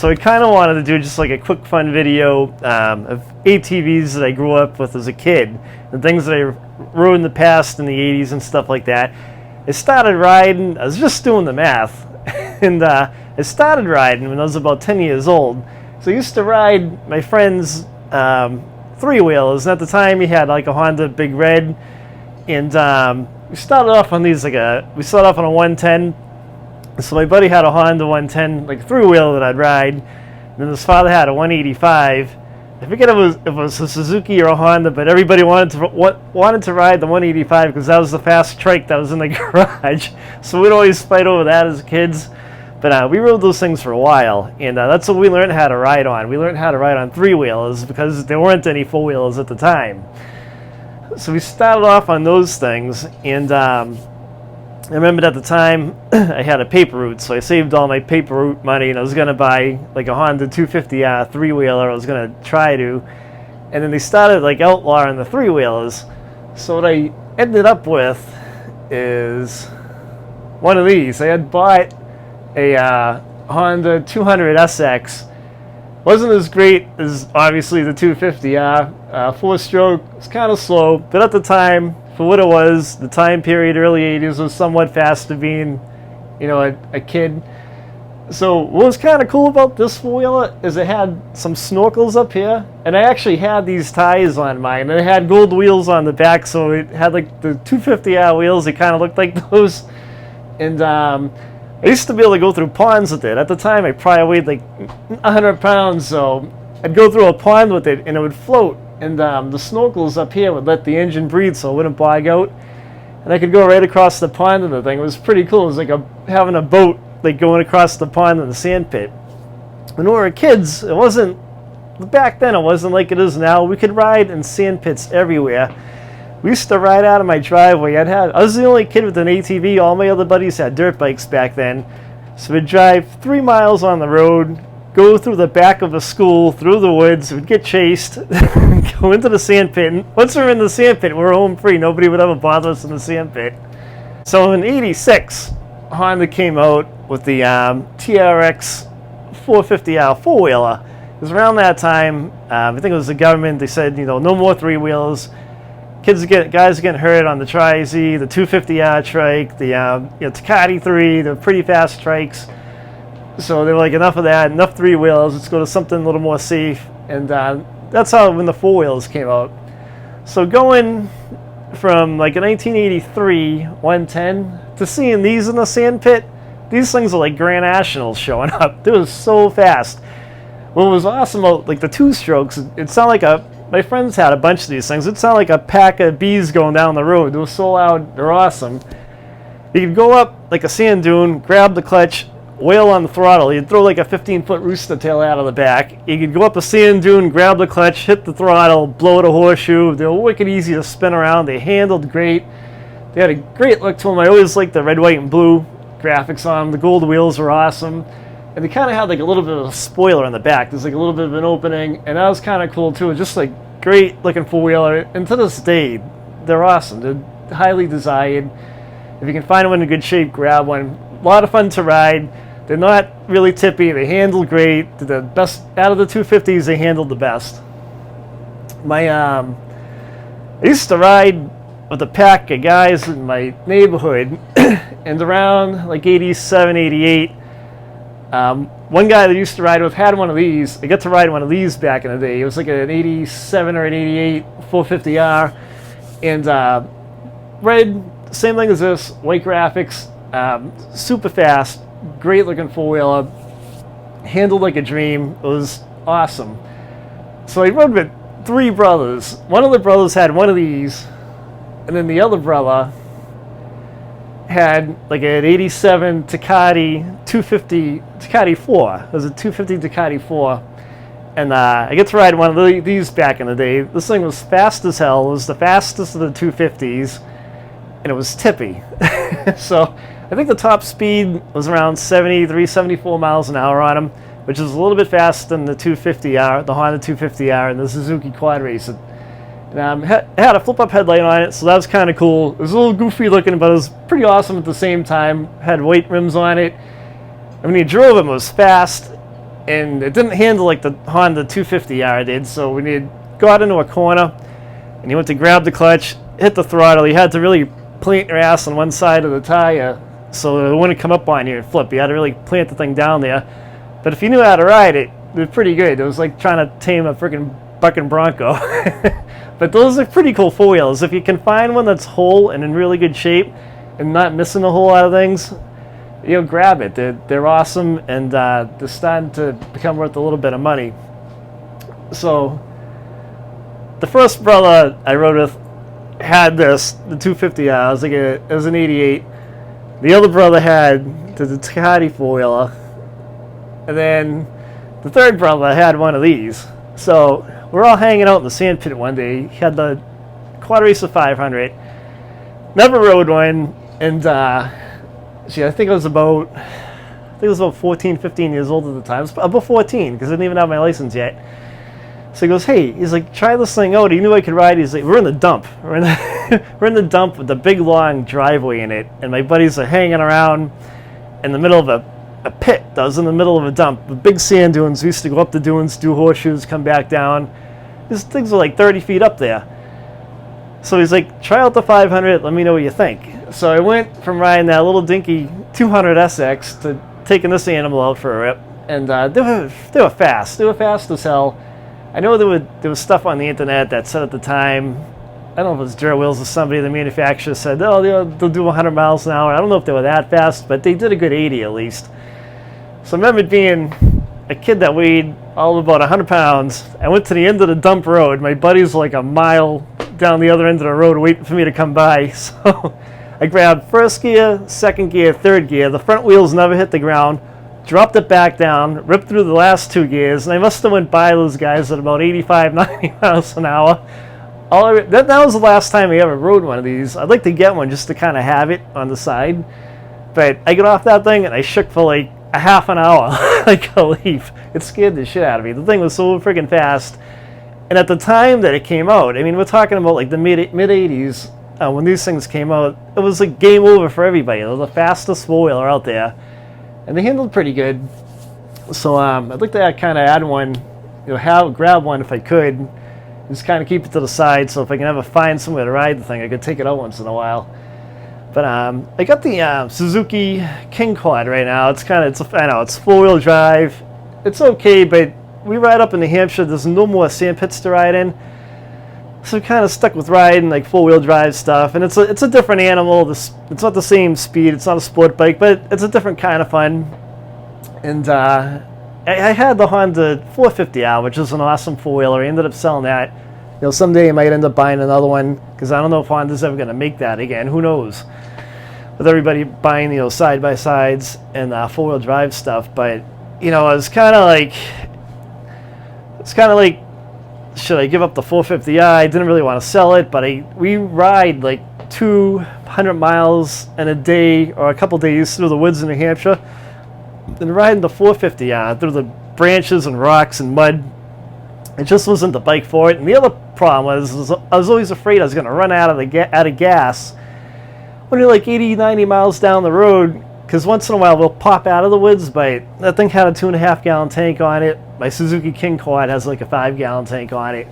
So I kind of wanted to do just like a quick fun video of ATVs that I grew up with as a kid, and things that I rode in the past in the 80s and stuff like that. I started riding, I was just doing the math, and I started riding when I was about 10 years old. So I used to ride my friend's three-wheelers, and at the time he had like a Honda Big Red, and we started off on these we started off on a 110. So my buddy had a Honda 110, like three-wheeler that I'd ride, and then his father had a 185. I forget if it was a Suzuki or a Honda, but everybody wanted to ride the 185 because that was the fast trike that was in the garage. So we'd always fight over that as kids. But we rode those things for a while, and that's what we learned how to ride on. We learned how to ride on three-wheelers because there weren't any four-wheelers at the time. So we started off on those things, and I remembered at the time I had a paper route, so I saved all my paper route money, and I was going to buy like a Honda 250 three-wheeler. I was going to try to, and then they started like outlawing the three-wheelers. So what I ended up with is one of these. I had bought a Honda 200 SX. Wasn't as great as obviously the 250 four-stroke. It's kind of slow, but at the time, for what it was, the time period, early 80s, was somewhat fast to being, you know, a kid. So what was kind of cool about this four-wheeler is it had some snorkels up here, and I actually had these tires on mine, and it had gold wheels on the back, so it had like the 250 wheels. It kind of looked like those, and I used to be able to go through ponds with it. At the time, I probably weighed like 100 pounds, so I'd go through a pond with it, and it would float. And the snorkels up here would let the engine breathe so it wouldn't bog out. And I could go right across the pond in the thing. It was pretty cool. It was like having a boat like going across the pond in the sand pit. When we were kids, it wasn't, back then it wasn't like it is now. We could ride in sand pits everywhere. We used to ride out of my driveway. I was the only kid with an ATV. All my other buddies had dirt bikes back then. So we'd drive 3 miles on the road, go through the back of a school, through the woods, we'd get chased, go into the sand pit. And once we were in the sand pit, we were home free. Nobody would ever bother us in the sand pit. So in '86, Honda came out with the TRX 450R four-wheeler. It was around that time. I think it was the government. They said, you know, no more three-wheelers. Guys are getting hurt on the Tri-Z, the 250R trike, the Takati 3, the pretty fast trikes. So they were like, enough of that, enough three-wheelers, let's go to something a little more safe. And that's how when the four-wheelers came out. So going from like a 1983 110 to seeing these in the sand pit, these things are like Grand Nationals showing up. They were so fast. What was awesome about like the two-strokes, it sounded like my friends had a bunch of these things. It sounded like a pack of bees going down the road. They were so loud, they're awesome. You could go up like a sand dune, grab the clutch, whale on the throttle. You'd throw like a 15-foot rooster tail out of the back. You could go up a sand dune, grab the clutch, hit the throttle, blow it a horseshoe. They were wicked easy to spin around. They handled great. They had a great look to them. I always liked the red, white, and blue graphics on them. The gold wheels were awesome. And they kind of had like a little bit of a spoiler on the back. There's like a little bit of an opening, and that was kind of cool too. Just like great looking four-wheeler. And to this day, they're awesome. They're highly desired. If you can find one in good shape, grab one. A lot of fun to ride. They're not really tippy. They handle great. They're the best out of the 250s. They handled the best. I used to ride with a pack of guys in my neighborhood, and around like 87, 88, one guy that I used to ride with had one of these. I got to ride one of these back in the day. It was like an 87 or an 88 450R, and red, same thing as this, white graphics, super fast. Great looking four-wheeler, handled like a dream. It was awesome. So I rode with 3 brothers. One of the brothers had one of these, and then the other brother had like an 87 Takati 250 Takati 4. It was a 250 Takati 4, and I get to ride one of these back in the day. This thing was fast as hell. It was the fastest of the 250s, and it was tippy. So I think the top speed was around 73, 74 miles an hour on them, which is a little bit faster than the 250R, the Honda 250R, and the Suzuki Quad Racer. And it had a flip-up headlight on it, so that was kind of cool. It was a little goofy looking, but it was pretty awesome at the same time. Had white rims on it. And when you drove it was fast. and it didn't handle like the Honda 250R did. So when you got into a corner and you went to grab the clutch, hit the throttle, you had to really plant your ass on one side of the tire so it wouldn't come up on you and flip. You had to really plant the thing down there. But if you knew how to ride it, it was pretty good. It was like trying to tame a freaking bucking Bronco. But those are pretty cool four-wheelers. If you can find one that's whole and in really good shape and not missing a whole lot of things, you know, grab it. They're awesome, and they're starting to become worth a little bit of money. So the first brother I rode with had this, the 250R. It was an 88. The other brother had the Ducati four-wheeler. And then the third brother had one of these. So we're all hanging out in the sand pit one day. He had the Quad Racer 500. Never rode one, and I think I was about 14, 15 years old at the time. I was about 14 because I didn't even have my license yet. So he goes, hey, he's like, try this thing out. He knew I could ride. He's like, we're in the dump. We're in the dump with the big long driveway in it, and my buddies are hanging around in the middle of a pit that was in the middle of a dump. The big sand dunes. We used to go up the dunes, do horseshoes, come back down. These things were like 30 feet up there. So he's like, try out the 500. Let me know what you think. So I went from riding that little dinky 200 SX to taking this animal out for a rip, and they were fast. They were fast as hell. I know there was stuff on the internet that said at the time, I don't know if it was Dirt Wheels or somebody, the manufacturer said, oh, they'll do 100 miles an hour. I don't know if they were that fast, but they did a good 80 at least. So I remember being a kid that weighed all of about 100 pounds. I went to the end of the dump road. My buddies were like a mile down the other end of the road waiting for me to come by. So I grabbed first gear, second gear, third gear. The front wheels never hit the ground. Dropped it back down, ripped through the last two gears, and I must have went by those guys at about 85, 90 miles an hour. That was the last time I ever rode one of these. I'd like to get one just to kind of have it on the side. But I get off that thing and I shook for like a half an hour like a leaf. It scared the shit out of me. The thing was so freaking fast. And at the time that it came out, I mean, we're talking about like the mid-80s, when these things came out, it was like game over for everybody. It was the fastest four-wheeler out there. And they handled pretty good. So I'd like to kind of add one, grab one if I could. Just kind of keep it to the side, so if I can ever find somewhere to ride the thing, I could take it out once in a while. But I got the Suzuki King Quad right now. I know it's four-wheel drive. It's okay, but we ride up in New Hampshire. There's no more sand pits to ride in, so kind of stuck with riding like four-wheel drive stuff. And it's a different animal. It's not the same speed. It's not a sport bike, but it's a different kind of fun. And I had the Honda 450R, which is an awesome four-wheeler. I ended up selling that. Someday I might end up buying another one, because I don't know if Honda's ever going to make that again. Who knows? With everybody buying, side-by-sides and four-wheel drive stuff. But, it's kind of like, should I give up the 450i? I didn't really want to sell it, but we ride like 200 miles in a day or a couple days through the woods in New Hampshire. And riding the 450i through the branches and rocks and mud, it just wasn't the bike for it. And the other problem was I was always afraid I was going to run out of gas when you're like 80, 90 miles down the road, because once in a while we'll pop out of the woods. But that thing had a 2.5 gallon tank on it. My Suzuki King Quad has like a 5 gallon tank on it,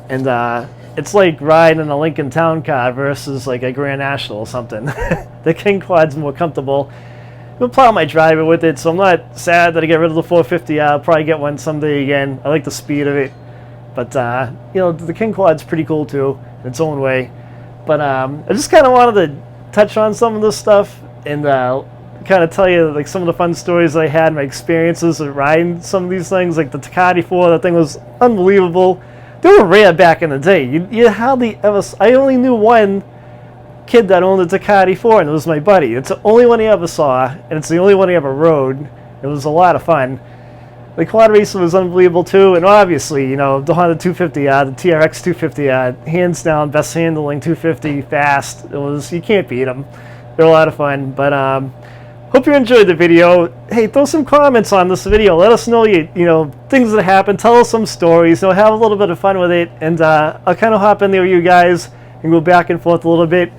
and it's like riding in a Lincoln Town Car versus like a Grand National or something. The King Quad's more comfortable. I'll plow my driver with it, so I'm not sad that I get rid of the 450. I'll probably get one someday again. I like the speed of it, but the King Quad's pretty cool too in its own way. But I just kind of wanted to touch on some of this stuff and kind of tell you like some of the fun stories I had, my experiences of riding some of these things, like the Ducati 4. That thing was unbelievable. They were rare back in the day. You hardly ever. I only knew one kid that owned a Ducati 4, and it was my buddy. It's the only one he ever saw, and it's the only one he ever rode. It was a lot of fun. The quad racing was unbelievable too, and obviously, the Honda 250, the TRX 250, hands down best handling 250, fast. You can't beat them. They're a lot of fun. But hope you enjoyed the video. Hey, throw some comments on this video. Let us know things that happened. Tell us some stories. Have a little bit of fun with it, and I'll kind of hop in there with you guys and go back and forth a little bit.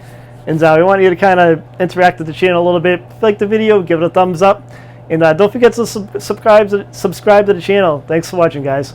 And we want you to kind of interact with the channel a little bit. If you like the video, give it a thumbs up. And don't forget to subscribe to the channel. Thanks for watching, guys.